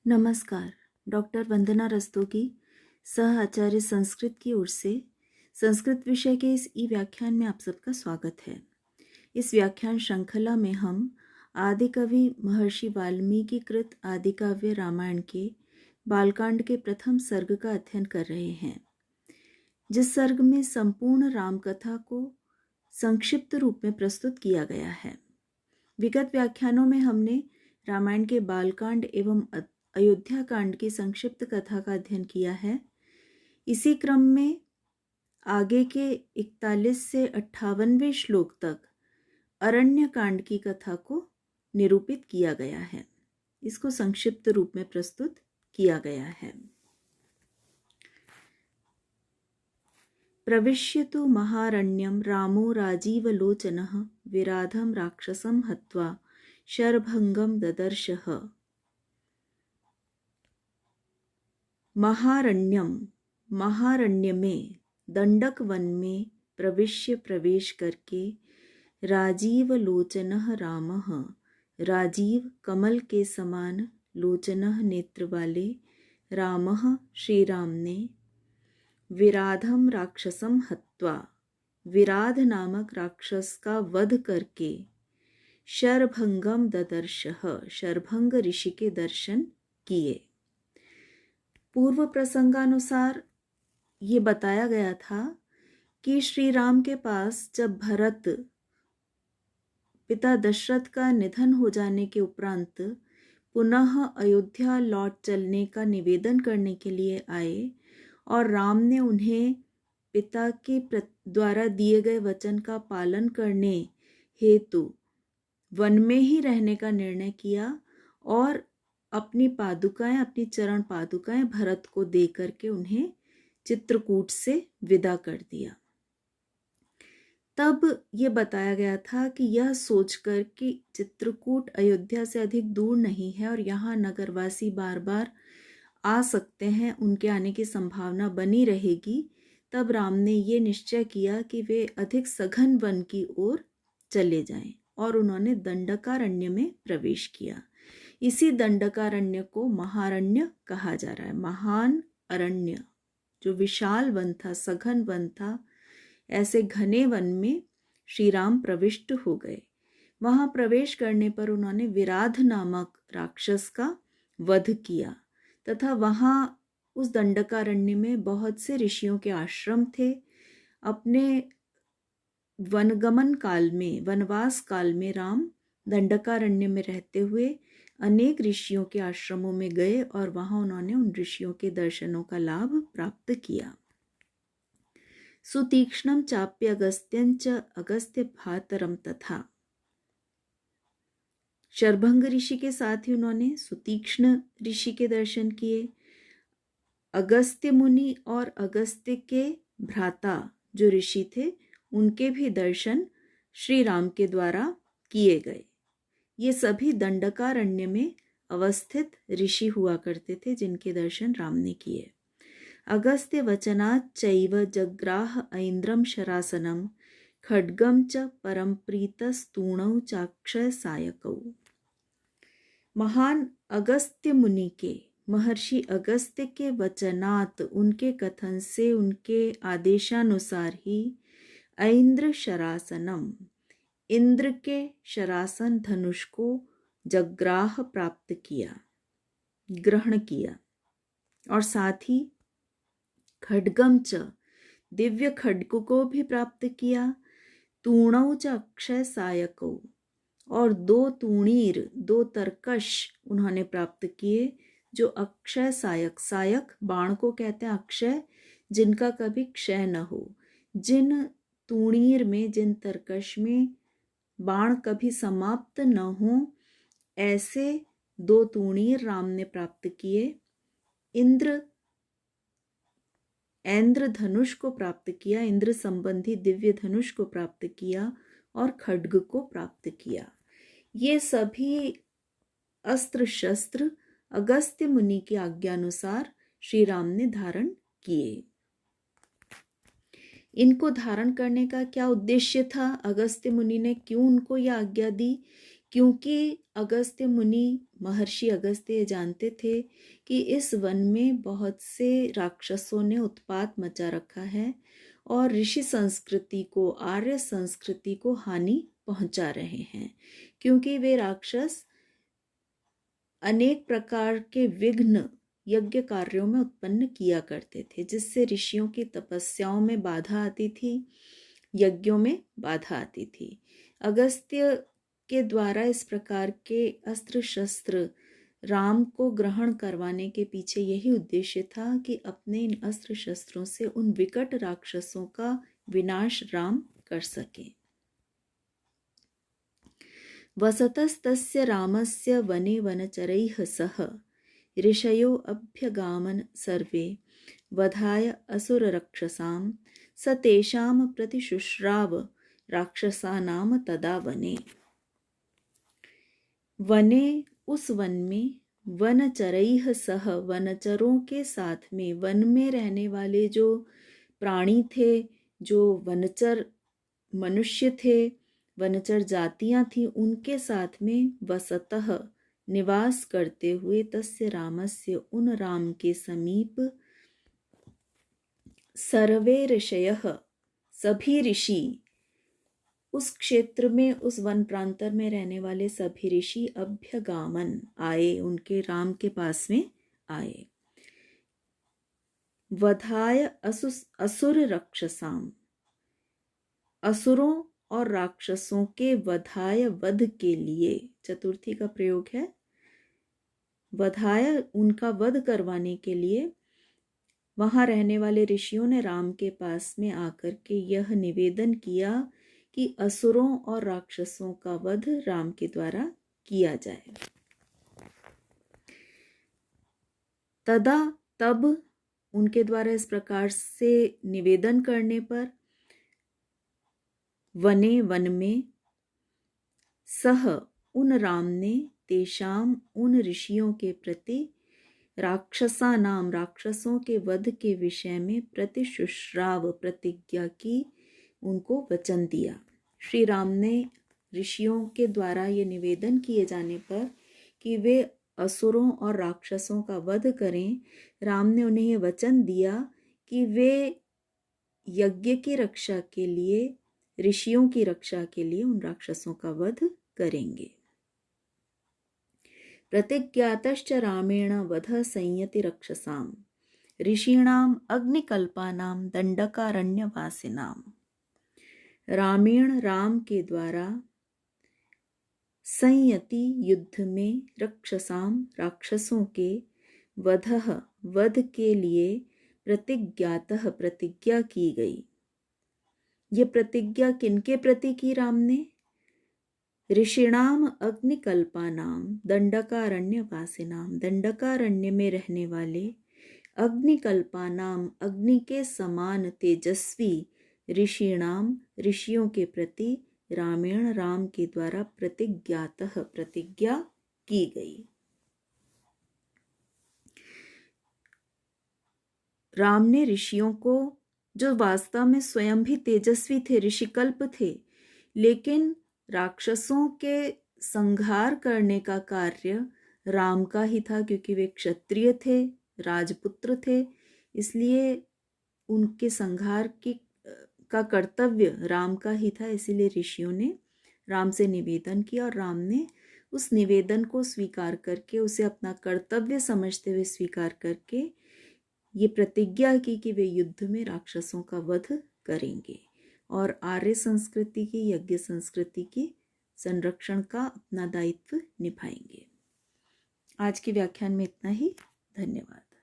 नमस्कार। डॉक्टर वंदना रस्तोगी, सह आचार्य संस्कृत की ओर से संस्कृत विषय के इस ई व्याख्यान में आप सबका स्वागत है। इस व्याख्यान श्रृंखला में हम आदि कवि महर्षि वाल्मीकि कृत आदि काव्य रामायण के बालकांड के प्रथम सर्ग का अध्ययन कर रहे हैं, जिस सर्ग में संपूर्ण राम कथा को संक्षिप्त रूप में प्रस्तुत किया गया है। विगत व्याख्यानों में हमने रामायण के बालकांड एवं अयोध्या कांड की संक्षिप्त कथा का अध्ययन किया है। इसी क्रम में आगे के 41 से 58वें श्लोक तक अरण्य कांड की कथा को निरूपित किया गया है। इसको संक्षिप्त रूप में प्रस्तुत किया गया है। प्रविश्य तु महारण्यं रामो राजीवलोचनः विराधं राक्षसं हत्वा शरभंगं ददर्शः। महारण्य में दंडक वन में प्रवेश करके राजीवलोचनः रामः, राजीव कमल के समान, लोचनः नेत्र वाले रामः श्री राम ने, विराधम राक्षसम हत्वा, विराध नामक राक्षस का वध करके, शरभंगम ददर्शः, शरभंग ऋषि के दर्शन किए। पूर्व प्रसंगानुसार ये बताया गया था कि श्री राम के पास जब भरत पिता दशरथ का निधन हो जाने के उपरांत पुनः अयोध्या लौट चलने का निवेदन करने के लिए आए और राम ने उन्हें पिता के द्वारा दिए गए वचन का पालन करने हेतु वन में ही रहने का निर्णय किया और अपनी चरण पादुकाएं भरत को दे करके उन्हें चित्रकूट से विदा कर दिया। तब ये बताया गया था कि यह सोचकर कि चित्रकूट अयोध्या से अधिक दूर नहीं है और यहाँ नगरवासी बार बार आ सकते हैं, उनके आने की संभावना बनी रहेगी, तब राम ने ये निश्चय किया कि वे अधिक सघन वन की ओर चले जाएं और उन्होंने दंडकारण्य में प्रवेश किया। इसी दंडकारण्य को महारण्य कहा जा रहा है। महान अरण्य, जो विशाल वन था, सघन वन था, ऐसे घने वन में श्री राम प्रविष्ट हो गए। वहां प्रवेश करने पर उन्होंने विराध नामक राक्षस का वध किया तथा वहां उस दंडकारण्य में बहुत से ऋषियों के आश्रम थे। अपने वनवास काल में राम दंडकारण्य में रहते हुए अनेक ऋषियों के आश्रमों में गए और वहां उन्होंने उन ऋषियों के दर्शनों का लाभ प्राप्त किया। सुतीक्ष्णम चाप्य अगस्त्यंच अगस्त्य भातरम तथा, शरभंग ऋषि के साथ ही उन्होंने सुतीक्ष्ण ऋषि के दर्शन किए। अगस्त्य मुनि और अगस्त्य के भ्राता जो ऋषि थे, उनके भी दर्शन श्री राम के द्वारा किए गए। ये सभी दंडकारण्य में अवस्थित ऋषि हुआ करते थे, जिनके दर्शन राम ने किए। अगस्त्य वचनात् चैव जग्राह ऐन्द्रम शरासनम खड्गम च परमप्रीतस्तूणौ चाक्षय सायकौ। महान अगस्त्य मुनि के, महर्षि अगस्त्य के वचनात्, उनके कथन से, उनके आदेशानुसार ही ऐन्द्र शरासनम, इंद्र के शरासन धनुष को जग्राह प्राप्त किया, ग्रहण किया, और साथ ही खड्गम च, दिव्य खड्ग को भी प्राप्त किया, तूणौ च अक्षय सायकौ, और 2 तूणीर, 2 तरकश उन्होंने प्राप्त किए, जो अक्षय सायक बाण को कहते हैं, अक्षय जिनका कभी क्षय न हो, जिन तूणीर में, जिन तरकश में बाण कभी समाप्त न हो, ऐसे 2 तूणीर राम ने प्राप्त किए। ऐन्द्र धनुष को प्राप्त किया, इंद्र संबंधी दिव्य धनुष को प्राप्त किया और खड्ग को प्राप्त किया। ये सभी अस्त्र शस्त्र अगस्त्य मुनि की आज्ञानुसार श्री राम ने धारण किए। इनको धारण करने का क्या उद्देश्य था? अगस्त्य मुनि ने क्यों उनको यह आज्ञा दी क्योंकि अगस्त्य मुनि, महर्षि अगस्त्य जानते थे कि इस वन में बहुत से राक्षसों ने उत्पात मचा रखा है और ऋषि संस्कृति को, आर्य संस्कृति को हानि पहुंचा रहे हैं, क्योंकि वे राक्षस अनेक प्रकार के विघ्न यज्ञ कार्यों में उत्पन्न किया करते थे, जिससे ऋषियों की तपस्याओं में बाधा आती थी, यज्ञों में बाधा आती थी। अगस्त्य के द्वारा इस प्रकार के अस्त्र शस्त्र राम को ग्रहण करवाने के पीछे यही उद्देश्य था कि अपने इन अस्त्र शस्त्रों से उन विकट राक्षसों का विनाश राम कर सके। वसतस्तस्य रामस्य वने वनचरैः सह ऋषयो अभ्यगामन् सर्वे वधाय असुररक्षसां स तेषां प्रतिशुश्राव राक्षसानां तदा वने। वने, उस वन में, वनचरैः सह, वनचरों के साथ में, वन में रहने वाले जो प्राणी थे, जो वनचर मनुष्य थे, वनचर जातियां थी, उनके साथ में वसतः, निवास करते हुए, तस्य रामस्य, उन राम के समीप, सर्वे ऋषयः, सभी ऋषि, उस क्षेत्र में, उस वन प्रांतर में रहने वाले सभी ऋषि अभ्यगामन, आए, उनके राम के पास में आए। वधाय असुर रक्षसाम, असुरों और राक्षसों के वधाय, वध के लिए, चतुर्थी का प्रयोग है, वधाय, उनका वध करवाने के लिए वहां रहने वाले ऋषियों ने राम के पास में आकर के यह निवेदन किया कि असुरों और राक्षसों का वध राम के द्वारा किया जाए। तदा, तब, उनके द्वारा इस प्रकार से निवेदन करने पर, वने, वन में, सह, उन राम ने, तेषाम, उन ऋषियों के प्रति, राक्षसा नाम, राक्षसों के वध के विषय में, प्रतिशुश्राव, प्रतिज्ञा की, उनको वचन दिया। श्री राम ने ऋषियों के द्वारा ये निवेदन किए जाने पर कि वे असुरों और राक्षसों का वध करें, राम ने उन्हें ये वचन दिया कि वे यज्ञ की रक्षा के लिए, ऋषियों की रक्षा के लिए उन राक्षसों का वध करेंगे। प्रतिज्ञातश्च रामेण वध संयति रक्षसाम ऋषीणाम अग्निकल्पानां दंडकारण्यवासिनाम। रामेण, राम के द्वारा, संयति, युद्ध में, रक्षसाम, राक्षसों के, वधः, वध के लिए, प्रतिज्ञातः, प्रतिज्ञा की गई। ये प्रतिज्ञा किनके प्रति की राम ने? ऋषिणाम अग्निकल्पानाम दंडकारण्यवासिनाम, दंडकारण्य में रहने वाले, अग्निकल्पानाम, अग्नि के समान तेजस्वी, ऋषिणाम, ऋषियों के प्रति, रामेण, राम के द्वारा, प्रतिज्ञातः, प्रतिज्ञा की गई। राम ने ऋषियों को, जो वास्तव में स्वयं भी तेजस्वी थे, ऋषिकल्प थे, लेकिन राक्षसों के संहार करने का कार्य राम का ही था, क्योंकि वे क्षत्रिय थे, राजपुत्र थे, इसलिए उनके संहार का कर्तव्य राम का ही था। इसीलिए ऋषियों ने राम से निवेदन किया और राम ने उस निवेदन को स्वीकार करके, उसे अपना कर्तव्य समझते हुए स्वीकार करके ये प्रतिज्ञा की कि वे युद्ध में राक्षसों का वध करेंगे और आर्य संस्कृति की, यज्ञ संस्कृति की संरक्षण का अपना दायित्व निभाएंगे। आज के व्याख्यान में इतना ही। धन्यवाद।